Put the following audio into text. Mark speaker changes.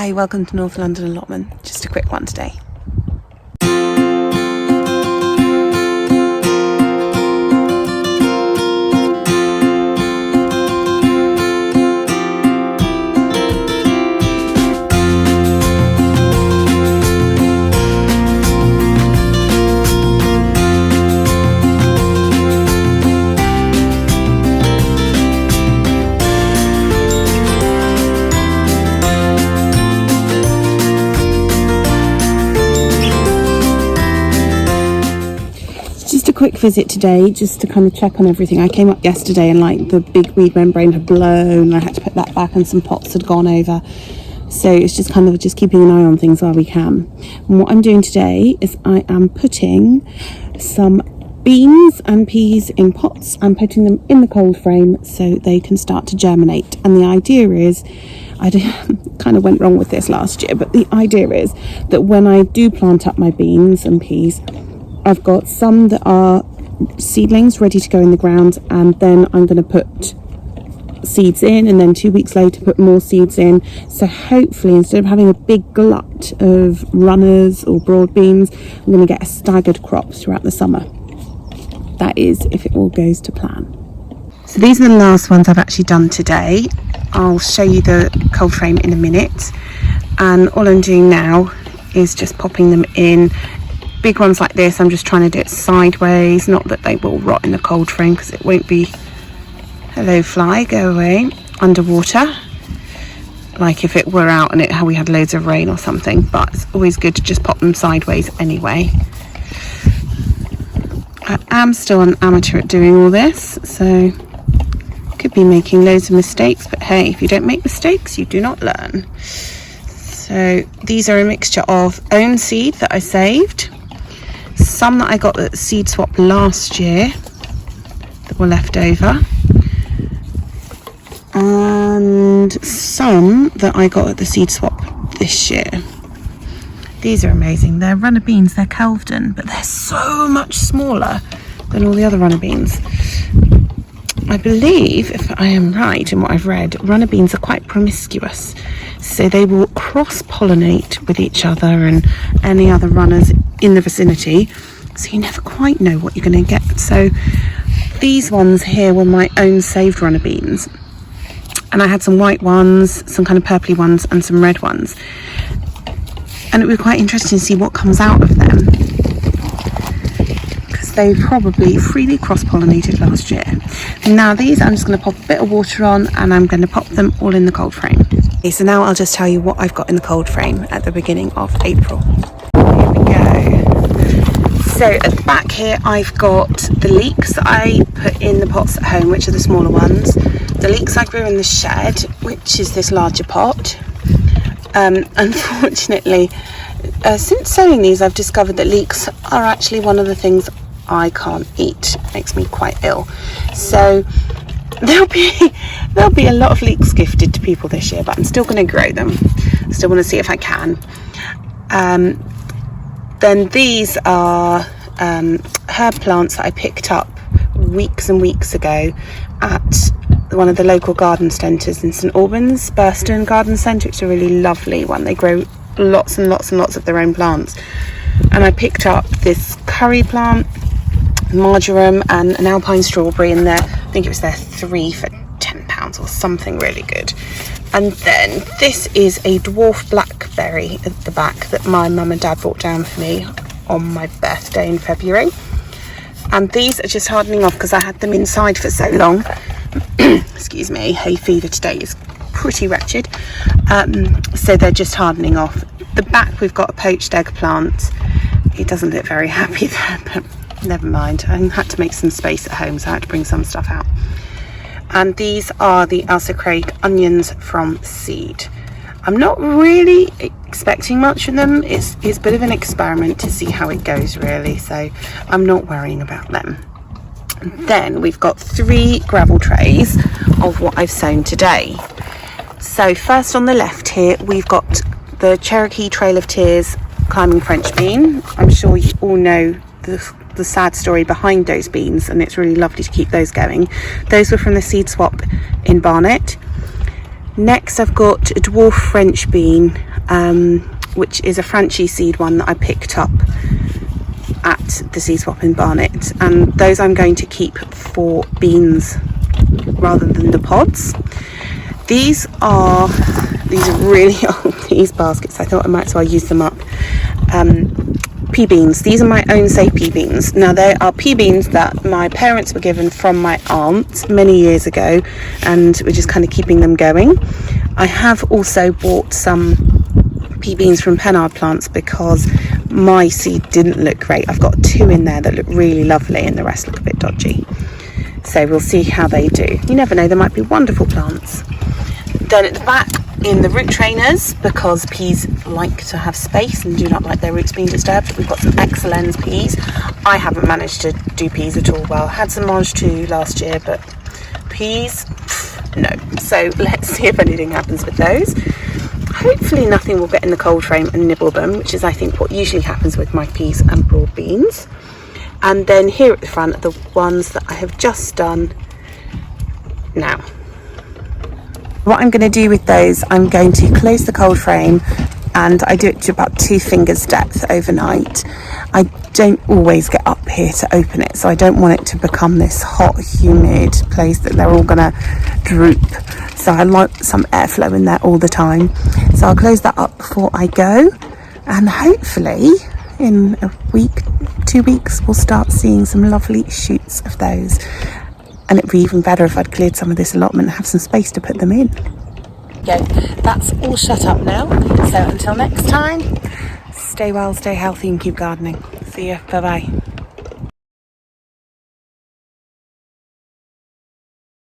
Speaker 1: Hi, welcome to North London Allotment. Just a quick one today. Quick visit today just to kind of check on everything. I came up yesterday and like the big weed membrane had blown. I had to put that back and some pots had gone over, so it's just kind of just keeping an eye on things while we can. And what I'm doing today is I am putting some beans and peas in pots and putting them in the cold frame so they can start to germinate. And the idea is, I kind of went wrong with this last year, but the idea is that when I do plant up my beans and peas, I've got some that are seedlings ready to go in the ground, and then I'm going to put seeds in, and then 2 weeks later put more seeds in. So hopefully, instead of having a big glut of runners or broad beans, I'm going to get a staggered crop throughout the summer. That is if it all goes to plan. So these are the last ones I've actually done today. I'll show you the cold frame in a minute, and all I'm doing now is just popping them in. Big ones like this, I'm just trying to do it sideways, not that they will rot in the cold frame, because it won't be, hello fly, go away, underwater, like if it were out and we had loads of rain or something. But it's always good to just pop them sideways anyway. I am still an amateur at doing all this, so could be making loads of mistakes, but hey, if you don't make mistakes, you do not learn. So these are a mixture of own seed that I saved, some that I got at the seed swap last year that were left over, and some that I got at the seed swap this year. These are amazing. They're runner beans, they're Kelvedon, but they're so much smaller than all the other runner beans. I believe, if I am right in what I've read, runner beans are quite promiscuous, so they will cross-pollinate with each other and any other runners in the vicinity, so you never quite know what you're going to get. So these ones here were my own saved runner beans, and I had some white ones, some kind of purpley ones, and some red ones, and it would be quite interesting to see what comes out of them, because they probably freely cross-pollinated last year. Now these, I'm just going to pop a bit of water on, and I'm going to pop them all in the cold frame. Okay, so now I'll just tell you what I've got in the cold frame at the beginning of April. Here we go. So at the back here, I've got the leeks that I put in the pots at home, which are the smaller ones. The leeks I grew in the shed, which is this larger pot. Unfortunately, since sowing these, I've discovered that leeks are actually one of the things I can't eat. It makes me quite ill. So there'll be a lot of leeks gifted to people this year, but I'm still going to grow them. I still want to see if I can. Then these are herb plants that I picked up weeks and weeks ago at one of the local garden centres in St Albans, Burston Garden Centre. It's a really lovely one. They grow lots and lots and lots of their own plants. And I picked up this curry plant, marjoram, and an alpine strawberry in there. I think it was there 3 for £10 or something really good. And then this is a dwarf blackberry at the back that my mum and dad brought down for me on my birthday in February. And these are just hardening off because I had them inside for so long. Excuse me, hay fever today is pretty wretched. So they're just hardening off. The back we've got a poached eggplant. It doesn't look very happy there, but never mind. I had to make some space at home, so I had to bring some stuff out. And these are the Ailsa Craig onions from seed. I'm not really expecting much from them. It's a bit of an experiment to see how it goes, really, so I'm not worrying about them. And then we've got 3 gravel trays of what I've sown today. So first on the left here, we've got the Cherokee Trail of Tears climbing French bean. I'm sure you all know the sad story behind those beans, and it's really lovely to keep those going. Those were from the seed swap in Barnet. Next I've got a dwarf French bean, which is a Frenchy seed one that I picked up at the seed swap in Barnet, and those I'm going to keep for beans rather than the pods. These are really old, these baskets. I thought I might as well use them up. Pea beans. These are my own safe pea beans. Now they are pea beans that my parents were given from my aunt many years ago, and we're just kind of keeping them going. I have also bought some pea beans from Pennard plants because my seed didn't look great. I've got 2 in there that look really lovely and the rest look a bit dodgy. So we'll see how they do. You never know, they might be wonderful plants. Then at the back in the root trainers, because peas like to have space and do not like their roots being disturbed, we've got some excellence peas. I haven't managed to do peas at all well. Had some mange too last year, but peas, no. So let's see if anything happens with those. Hopefully nothing will get in the cold frame and nibble them, which is I think what usually happens with my peas and broad beans. And then here at the front are the ones that I have just done now. What I'm going to do with those, I'm going to close the cold frame, and I do it to about 2 fingers depth overnight. I don't always get up here to open it, so I don't want it to become this hot, humid place that they're all going to droop. So I like some airflow in there all the time. So I'll close that up before I go, and hopefully in a week, 2 weeks, we'll start seeing some lovely shoots of those. And it'd be even better if I'd cleared some of this allotment and have some space to put them in. Okay, that's all shut up now. So until next time, stay well, stay healthy and keep gardening. See ya, bye bye.